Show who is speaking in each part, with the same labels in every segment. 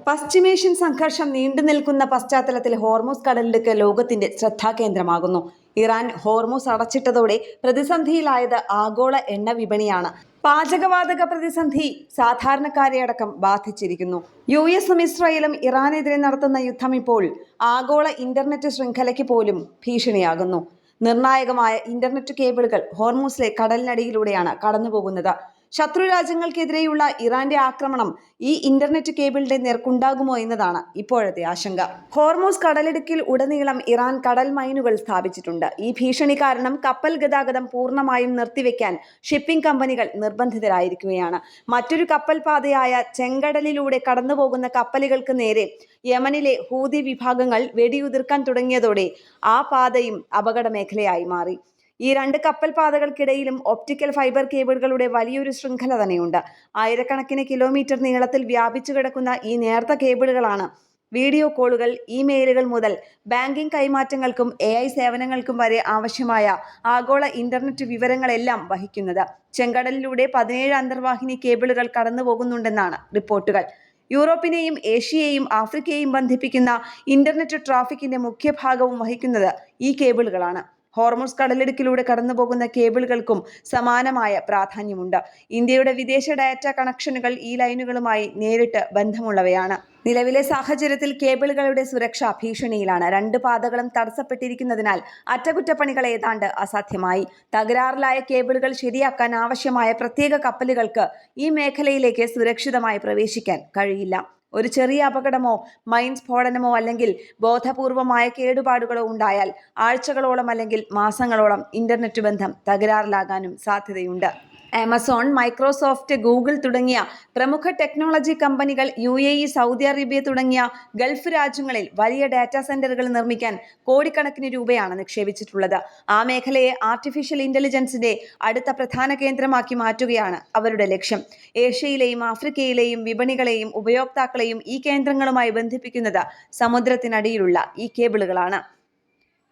Speaker 1: പശ്ചിമേഷ്യൻ സംഘർഷം നീണ്ടുനിൽക്കുന്ന പശ്ചാത്തലത്തിൽ ഹോർമൂസ് കടലിടുക്ക് ലോകത്തിന്റെ ശ്രദ്ധാകേന്ദ്രമാകുന്നു. ഇറാൻ ഹോർമൂസ് അടച്ചിട്ടതോടെ പ്രതിസന്ധിയിലായത് ആഗോള എണ്ണ വിപണിയാണ്. പാചകവാതക പ്രതിസന്ധി സാധാരണക്കാരെ അടക്കം ബാധിച്ചിരിക്കുന്നു. യുഎസും ഇസ്രായേലും ഇറാനെതിരെ നടത്തുന്ന യുദ്ധം ഇപ്പോൾ ആഗോള ഇന്റർനെറ്റ് ശൃംഖലയ്ക്ക് പോലും ഭീഷണിയാകുന്നു. നിർണായകമായ ഇന്റർനെറ്റ് കേബിളുകൾ ഹോർമൂസിലെ കടലിനടിയിലൂടെയാണ് കടന്നുപോകുന്നത്. ശത്രു രാജ്യങ്ങൾക്കെതിരെയുള്ള ഇറാന്റെ ആക്രമണം ഈ ഇന്റർനെറ്റ് കേബിളിന്റെ നേർക്കുണ്ടാകുമോ എന്നതാണ് ഇപ്പോഴത്തെ ആശങ്ക. ഹോർമൂസ് കടലിടുക്കിൽ ഉടനീളം ഇറാൻ കടൽ മൈനുകൾ സ്ഥാപിച്ചിട്ടുണ്ട്. ഈ ഭീഷണി കാരണം കപ്പൽ ഗതാഗതം പൂർണ്ണമായും നിർത്തിവെക്കാൻ ഷിപ്പിംഗ് കമ്പനികൾ നിർബന്ധിതരായിരിക്കുകയാണ്. മറ്റൊരു കപ്പൽ പാതയായ ചെങ്കടലിലൂടെ കടന്നുപോകുന്ന കപ്പലുകൾക്ക് നേരെ യമനിലെ ഹൂതി വിഭാഗങ്ങൾ വെടിയുതിർക്കാൻ തുടങ്ങിയതോടെ ആ പാതയും അപകട മേഖലയായി മാറി. ഈ രണ്ട് കപ്പൽ പാതകൾക്കിടയിലും ഒപ്റ്റിക്കൽ ഫൈബർ കേബിളുകളുടെ വലിയൊരു ശൃംഖല തന്നെയുണ്ട്. ആയിരക്കണക്കിന് കിലോമീറ്റർ നീളത്തിൽ വ്യാപിച്ചു കിടക്കുന്ന ഈ നേർത്ത കേബിളുകളാണ് വീഡിയോ കോളുകൾ, ഇമെയിലുകൾ മുതൽ ബാങ്കിംഗ് കൈമാറ്റങ്ങൾക്കും AI സേവനങ്ങൾക്കും വരെ ആവശ്യമായ ആഗോള ഇന്റർനെറ്റ് വിവരങ്ങളെല്ലാം വഹിക്കുന്നത്. ചെങ്കടലിലൂടെ 17 അന്തർവാഹിനി കേബിളുകൾ കടന്നു പോകുന്നുണ്ടെന്നാണ് റിപ്പോർട്ടുകൾ. യൂറോപ്പിനെയും ഏഷ്യയെയും ആഫ്രിക്കയെയും ബന്ധിപ്പിക്കുന്ന ഇന്റർനെറ്റ് ട്രാഫിക്കിന്റെ മുഖ്യ ഭാഗവും വഹിക്കുന്നത് ഈ കേബിളുകളാണ്. ഹോർമൂസ് കടലിടുക്കിലൂടെ കടന്നുപോകുന്ന കേബിളുകൾക്കും സമാനമായ പ്രാധാന്യമുണ്ട്. ഇന്ത്യയുടെ വിദേശ ഡാറ്റ കണക്ഷനുകൾ ഈ ലൈനുകളുമായി നേരിട്ട് ബന്ധമുള്ളവയാണ്. നിലവിലെ സാഹചര്യത്തിൽ കേബിളുകളുടെ സുരക്ഷ ഭീഷണിയിലാണ്. രണ്ട് പാതകളും തടസ്സപ്പെട്ടിരിക്കുന്നതിനാൽ അറ്റകുറ്റപ്പണികൾ ഏതാണ്ട് അസാധ്യമായി. തകരാറിലായ കേബിളുകൾ ശരിയാക്കാൻ ആവശ്യമായ പ്രത്യേക കപ്പലുകൾക്ക് ഈ മേഖലയിലേക്ക് സുരക്ഷിതമായി പ്രവേശിക്കാൻ കഴിയില്ല. ഒരു ചെറിയ അപകടമോ മൈൻ സ്ഫോടനമോ അല്ലെങ്കിൽ ബോധപൂർവമായ കേടുപാടുകളോ ഉണ്ടായാൽ ആഴ്ചകളോളം അല്ലെങ്കിൽ മാസങ്ങളോളം ഇന്റർനെറ്റ് ബന്ധം തകരാറിലാകാനും സാധ്യതയുണ്ട്. ആമസോൺ, മൈക്രോസോഫ്റ്റ്, ഗൂഗിൾ തുടങ്ങിയ പ്രമുഖ ടെക്നോളജി കമ്പനികൾ UAE, സൗദി അറേബ്യ തുടങ്ങിയ ഗൾഫ് രാജ്യങ്ങളിൽ വലിയ ഡാറ്റാ സെന്ററുകൾ നിർമ്മിക്കാൻ കോടിക്കണക്കിന് രൂപയാണ് നിക്ഷേപിച്ചിട്ടുള്ളത്. ആ മേഖലയെ ആർട്ടിഫിഷ്യൽ ഇന്റലിജൻസിന്റെ അടുത്ത പ്രധാന കേന്ദ്രമാക്കി മാറ്റുകയാണ് അവരുടെ ലക്ഷ്യം. ഏഷ്യയിലെയും ആഫ്രിക്കയിലെയും വിപണികളെയും ഉപയോക്താക്കളെയും ഈ കേന്ദ്രങ്ങളുമായി ബന്ധിപ്പിക്കുന്നത് സമുദ്രത്തിനടിയിലുള്ള ഈ കേബിളുകളാണ്.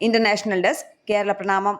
Speaker 1: ഇന്റർനാഷണൽ ഡെസ്ക്, കേരള പ്രണാമം.